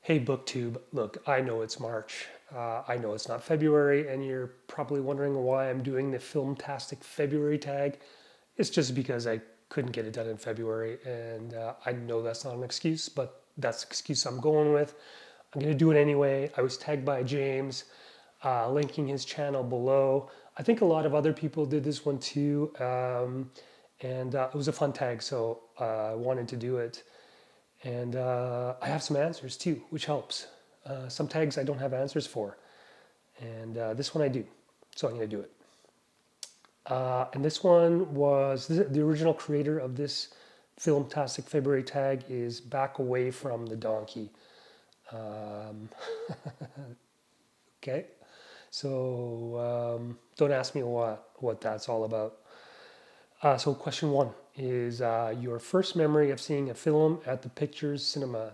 Hey, booktube. Look, I know it's March. I know it's not February, and you're probably wondering why I'm doing the Filmtastic February tag. It's just because I couldn't get it done in February, and I know that's not an excuse, but that's the excuse I'm going with. I'm going to do it anyway. I was tagged by James, linking his channel below. I think a lot of other people did this one too, and it was a fun tag, so I wanted to do it. And I have some answers too, which helps. Some tags I don't have answers for, and this one I do. So I'm going to do it. And this one was the original creator of this Filmtastic February tag is back away from the donkey. Um, okay, so don't ask me what that's all about. So question one is your first memory of seeing a film at the Pictures Cinema.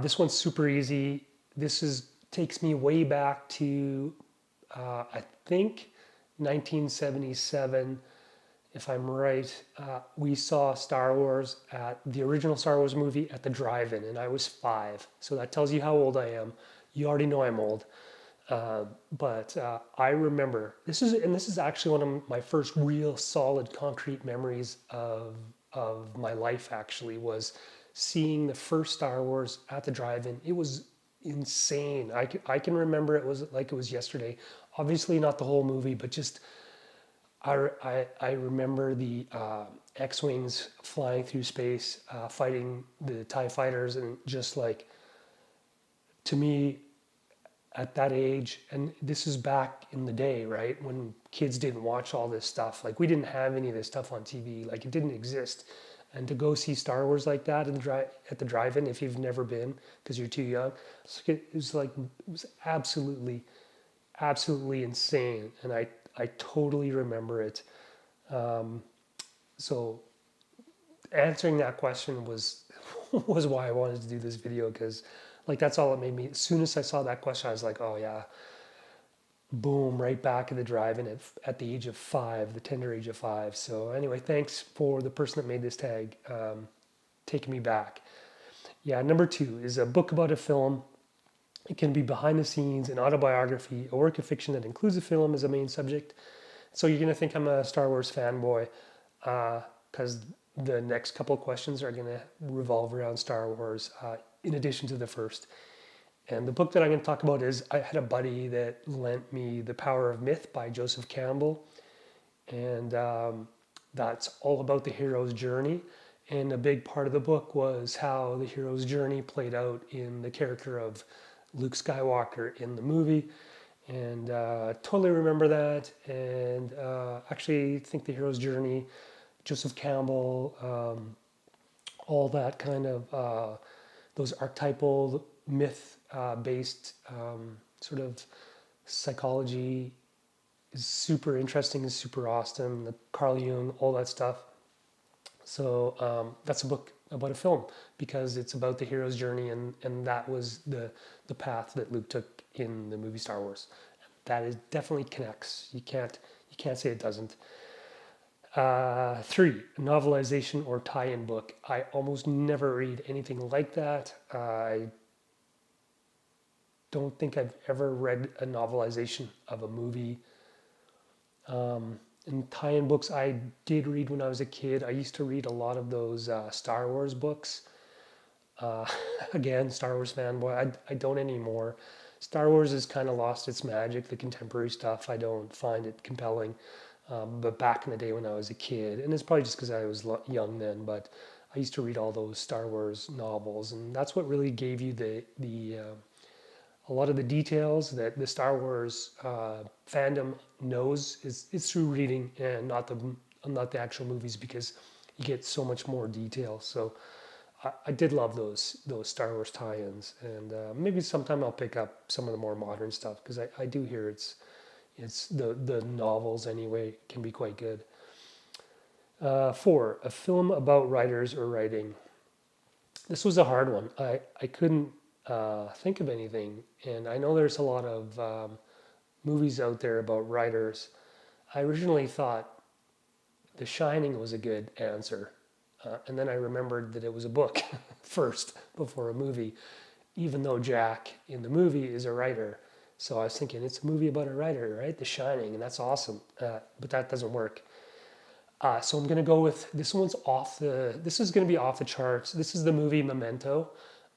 This one's super easy. This is takes me way back to I think 1977, if I'm right. We saw Star Wars at the original Star Wars movie at the drive-in, and I was 5. So that tells you how old I am. You already know I'm old. But I remember this is actually one of my first real solid concrete memories of my life. Actually, was seeing the first Star Wars at the drive-in. It was insane. I can remember it was like it was yesterday. Obviously, not the whole movie, but just I remember the X-wings flying through space, fighting the TIE fighters, and just like to me at that age, and this is back in the day, right, when kids didn't watch all this stuff. Like we didn't have any of this stuff on TV. Like it didn't exist. And to go see Star Wars like that at the drive-in, if you've never been because you're too young, it was absolutely insane. And I totally remember it. So answering that question was was why I wanted to do this video, because like that's all it made me. As soon as I saw that question, I was like, oh yeah, boom, right back in the drive-in at the age of 5, the tender age of 5. So anyway, thanks for the person that made this tag, taking me back. Yeah, number 2 is a book about a film. It can be behind the scenes, an autobiography, a work of fiction that includes a film as a main subject. So you're gonna think I'm a Star Wars fanboy, because the next couple of questions are gonna revolve around Star Wars, in addition to the first. And the book that I'm going to talk about is I had a buddy that lent me The Power of Myth by Joseph Campbell. And that's all about the hero's journey. And a big part of the book was how the hero's journey played out in the character of Luke Skywalker in the movie. And totally remember that. And actually think the hero's journey, Joseph Campbell, all that kind of those archetypal myth based sort of psychology is super interesting, is super awesome. The Carl Jung, all that stuff. So that's a book about a film because it's about the hero's journey, and that was the path that Luke took in the movie Star Wars. That is definitely connects. You can't say it doesn't. 3, novelization or tie-in book. I almost never read anything like that. I don't think I've ever read a novelization of a movie. And tie-in books I did read when I was a kid. I used to read a lot of those Star Wars books. Uh, Again, Star Wars fanboy. I don't anymore. Star Wars has kind of lost its magic. The contemporary stuff, I don't find it compelling. But back in the day when I was a kid, and it's probably just because I was young then, but I used to read all those Star Wars novels, and that's what really gave you the a lot of the details that the Star Wars fandom knows is through reading and not the actual movies, because you get so much more detail. So I did love those Star Wars tie-ins, and maybe sometime I'll pick up some of the more modern stuff because I do hear it's the novels anyway can be quite good. 4, a film about writers or writing. This was a hard one. I couldn't think of anything, and I know there's a lot of movies out there about writers. I originally thought The Shining was a good answer, and then I remembered that it was a book first before a movie, even though Jack in the movie is a writer. So I was thinking it's a movie about a writer, right? The Shining, and that's awesome. But that doesn't work. So I'm gonna go with this one's off the. This is gonna be off the charts. This is the movie Memento.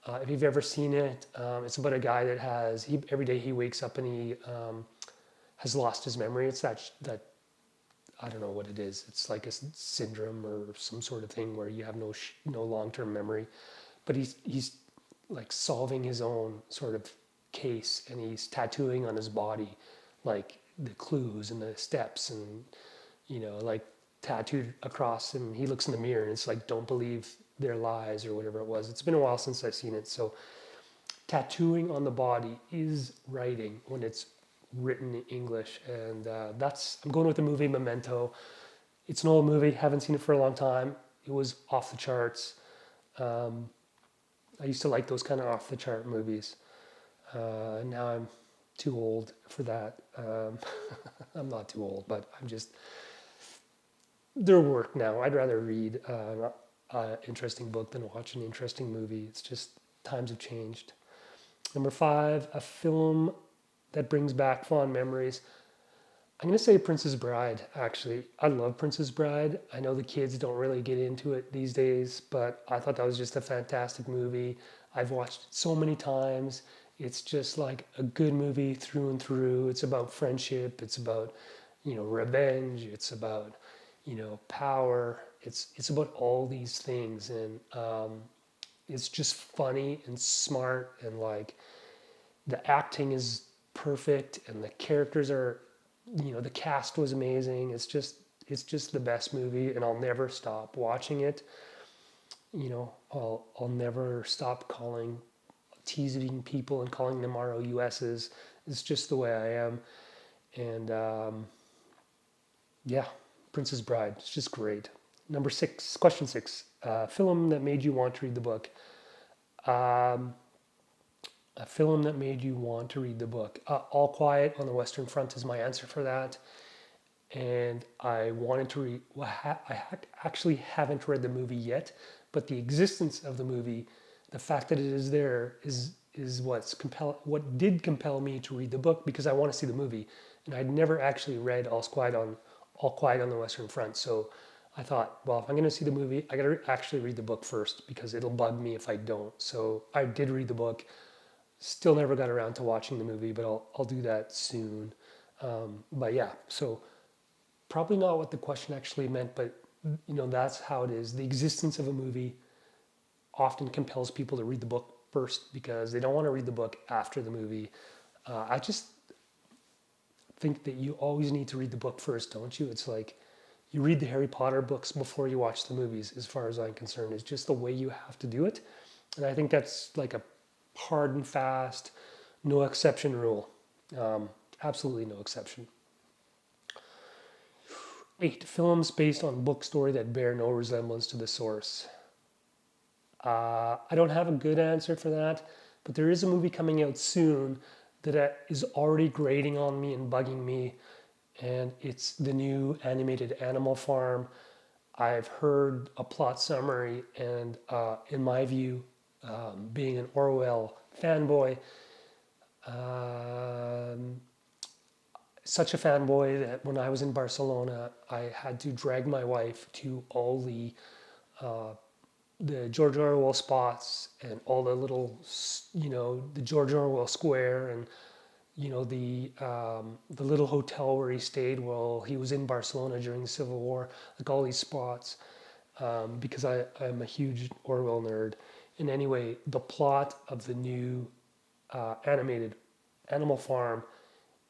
If you've ever seen it, it's about a guy that every day he wakes up and he has lost his memory. It's that I don't know what it is. It's like a syndrome or some sort of thing where you have no long term memory. But he's like solving his own sort of case, and he's tattooing on his body like the clues and the steps, and like tattooed across him. He looks in the mirror and it's like, don't believe their lies or whatever it was. It's been a while since I've seen it. So tattooing on the body is writing when it's written in English. And I'm going with the movie Memento. It's an old movie, haven't seen it for a long time. It was off the charts. I used to like those kind of off the chart movies. Now I'm too old for that. I'm not too old, but they're work now. I'd rather read an interesting book than watch an interesting movie. It's just times have changed. Number 5, a film that brings back fond memories. I'm going to say Princess Bride, actually. I love Princess Bride. I know the kids don't really get into it these days, but I thought that was just a fantastic movie. I've watched it so many times. It's just like a good movie through and through. It's about friendship. It's about, revenge. It's about, power. It's about all these things. And it's just funny and smart, and like the acting is perfect, and the characters are, the cast was amazing. It's just the best movie, and I'll never stop watching it. I'll never stop teasing people and calling them ROUSs. It's just the way I am. And yeah, Princess Bride. It's just great. Number 6, question 6. Film that made you want to read the book. A film that made you want to read the book. All Quiet on the Western Front is my answer for that. And I wanted to read. Well, actually haven't read the movie yet, but the existence of the movie, the fact that it is there, is what did compel me to read the book, because I want to see the movie, and I'd never actually read All Quiet on the Western Front. So I thought, well, if I'm going to see the movie, I got to actually read the book first, because it'll bug me if I don't. So I did read the book. Still never got around to watching the movie, but I'll do that soon. But yeah, so probably not what the question actually meant, but that's how it is. The existence of a movie often compels people to read the book first, because they don't want to read the book after the movie. I just think that you always need to read the book first, don't you? It's like you read the Harry Potter books before you watch the movies, as far as I'm concerned. It's just the way you have to do it. And I think that's like a hard and fast, no exception rule. Absolutely no exception. 8, films based on book story that bear no resemblance to the source. I don't have a good answer for that, but there is a movie coming out soon that is already grating on me and bugging me, and it's the new animated Animal Farm. I've heard a plot summary, and in my view, being an Orwell fanboy, such a fanboy that when I was in Barcelona, I had to drag my wife to all the George Orwell spots, and all the little, the George Orwell Square, and the little hotel where he stayed while he was in Barcelona during the Civil War, like all these spots, because I'm a huge Orwell nerd. And anyway, the plot of the new animated Animal Farm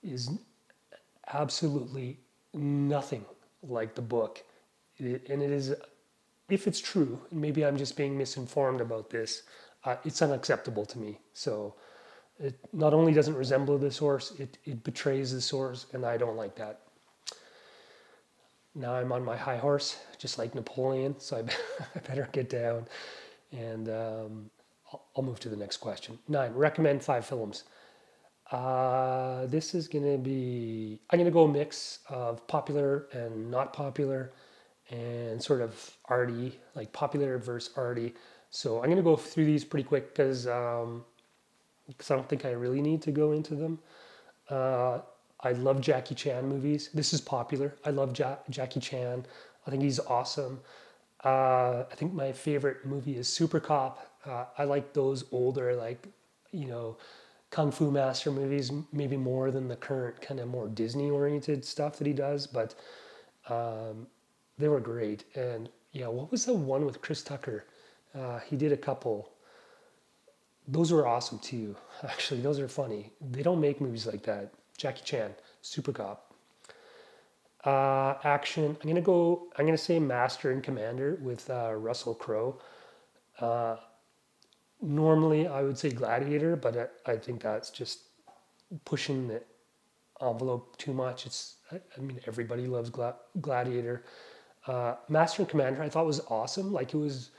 is absolutely nothing like the book. And it is, if it's true, and maybe I'm just being misinformed about this, it's unacceptable to me. So it not only doesn't resemble the source, it betrays the source, and I don't like that. Now I'm on my high horse, just like Napoleon, so I better get down, and I'll move to the next question. 9, recommend 5 films. This is going to be, I'm going to go a mix of popular and not popular, and sort of arty, like popular versus arty. So I'm going to go through these pretty quick, because because I don't think I really need to go into them. Uh, I love Jackie Chan movies. This is popular. I love Jackie Chan. I think he's awesome. I think my favorite movie is Super Cop. I like those older, like, you know, Kung Fu Master movies, maybe more than the current kind of more Disney oriented stuff that he does, but they were great. And yeah, what was the one with Chris Tucker? He did a couple. Those were awesome too. Actually, those are funny. They don't make movies like that. Jackie Chan, Super Cop. Action. I'm gonna go. I'm gonna say Master and Commander with Russell Crowe. Normally, I would say Gladiator, but I think that's just pushing the envelope too much. I mean, everybody loves Gladiator. Master and Commander, I thought was awesome. Like it was.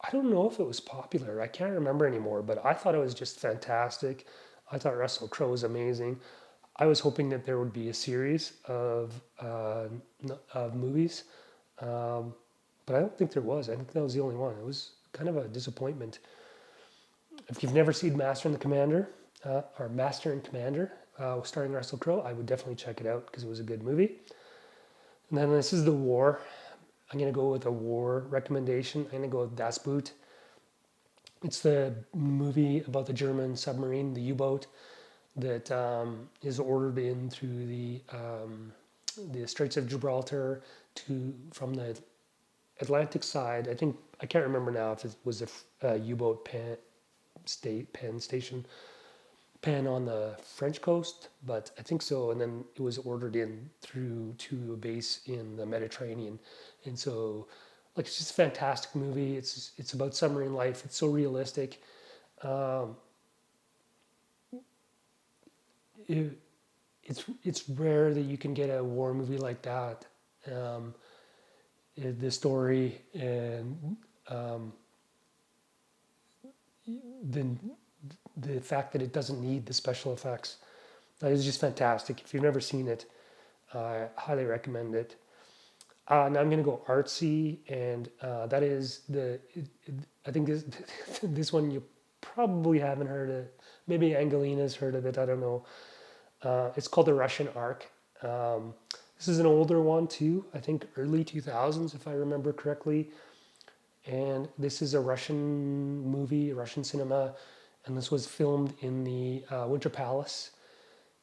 I don't know if it was popular. I can't remember anymore, but I thought it was just fantastic. I thought Russell Crowe was amazing. I was hoping that there would be a series of movies, um, but I don't think there was. I think that was the only one. It was kind of a disappointment. If you've never seen Master and the Commander, or Master and Commander, starring Russell Crowe, I would definitely check it out because it was a good movie. And then this is The War. I'm going to go with a war recommendation. I'm going to go with Das Boot. It's the movie about the German submarine, the U-boat, that is ordered in through the Straits of Gibraltar from the Atlantic side. I can't remember now if it was a U-boat pen station pen on the French coast, but I think so. And then it was ordered in through to a base in the Mediterranean, and so like it's just a fantastic movie. It's about submarine life. It's so realistic. Um, it, it's rare that you can get a war movie like that. Um, the story and the the fact that it doesn't need the special effects is just fantastic. If you've never seen it, I highly recommend it. Now I'm going to go artsy, and that is I think this this one you probably haven't heard of. Maybe Angelina's heard of it. I don't know. It's called The Russian Ark. Um, this is an older one too. I think early 2000s, if I remember correctly. And this is a Russian movie, Russian cinema, and this was filmed in the Winter Palace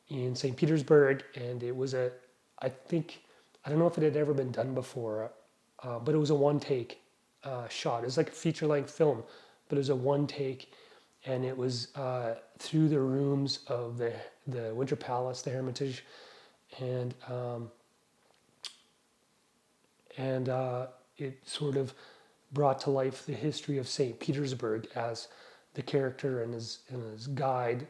in St. Petersburg, and it was I think, I don't know if it had ever been done before, but it was a one take shot. It was like a feature length film, but it was a one take, and it was through the rooms of the Winter Palace, the Hermitage, and it sort of brought to life the history of St. Petersburg as the character and his guide,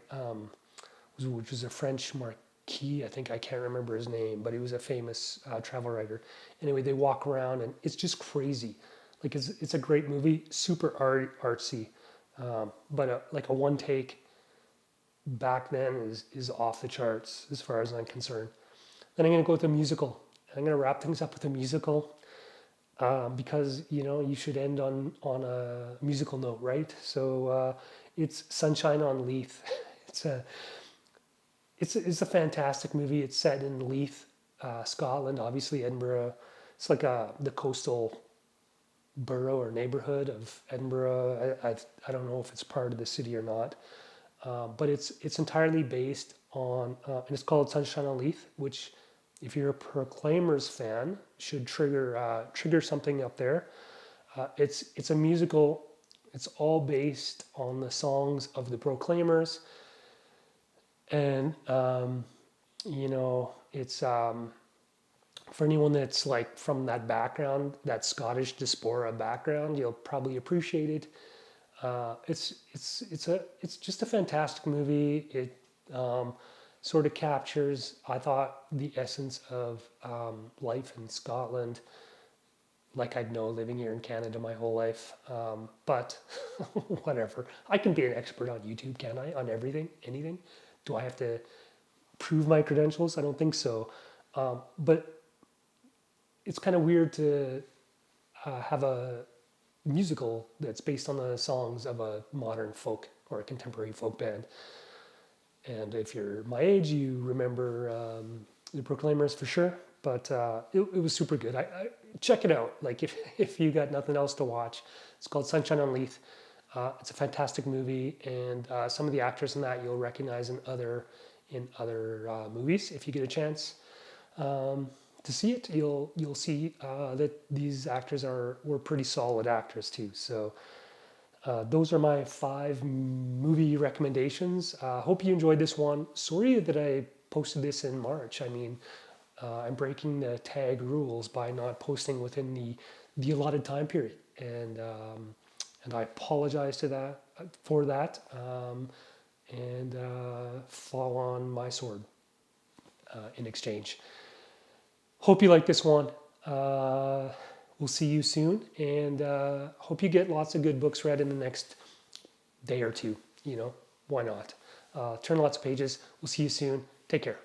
which was a French marquis. I think I can't remember his name, but he was a famous travel writer. Anyway, they walk around and it's just crazy. Like it's a great movie, super artsy, but like a one take back then is off the charts as far as I'm concerned. Then I'm going to go with a musical. I'm going to wrap things up with a musical because you should end on a musical note, right? So it's Sunshine on Leith. It's a it's a fantastic movie. It's set in Leith, Scotland, obviously Edinburgh. It's like the coastal borough or neighborhood of Edinburgh. I don't know if it's part of the city or not, but it's entirely based on and it's called Sunshine on Leith, which if you're a Proclaimers fan should trigger something up there. It's a musical. It's all based on the songs of the Proclaimers, and it's for anyone that's like from that background, that Scottish diaspora background, you'll probably appreciate it. It's just a fantastic movie. It sort of captures, I thought, the essence of life in Scotland, like I'd know living here in Canada my whole life. But whatever, I can be an expert on YouTube, can I? On everything, anything. Do I have to prove my credentials? I don't think so. But it's kind of weird to have a musical that's based on the songs of a modern folk or a contemporary folk band. And if you're my age, you remember the Proclaimers for sure. But it was super good. Check it out. Like if you got nothing else to watch, it's called Sunshine on Leith. It's a fantastic movie, and some of the actors in that you'll recognize in other movies if you get a chance to see it. You'll see that these actors were pretty solid actors too. So those are my 5 movie recommendations. Hope you enjoyed this one. Sorry that I posted this in March. I mean, I'm breaking the tag rules by not posting within the allotted time period, and I apologize for that, and fall on my sword in exchange. Hope you like this one. We'll see you soon, and hope you get lots of good books read in the next day or two. Why not? Turn lots of pages. We'll see you soon. Take care.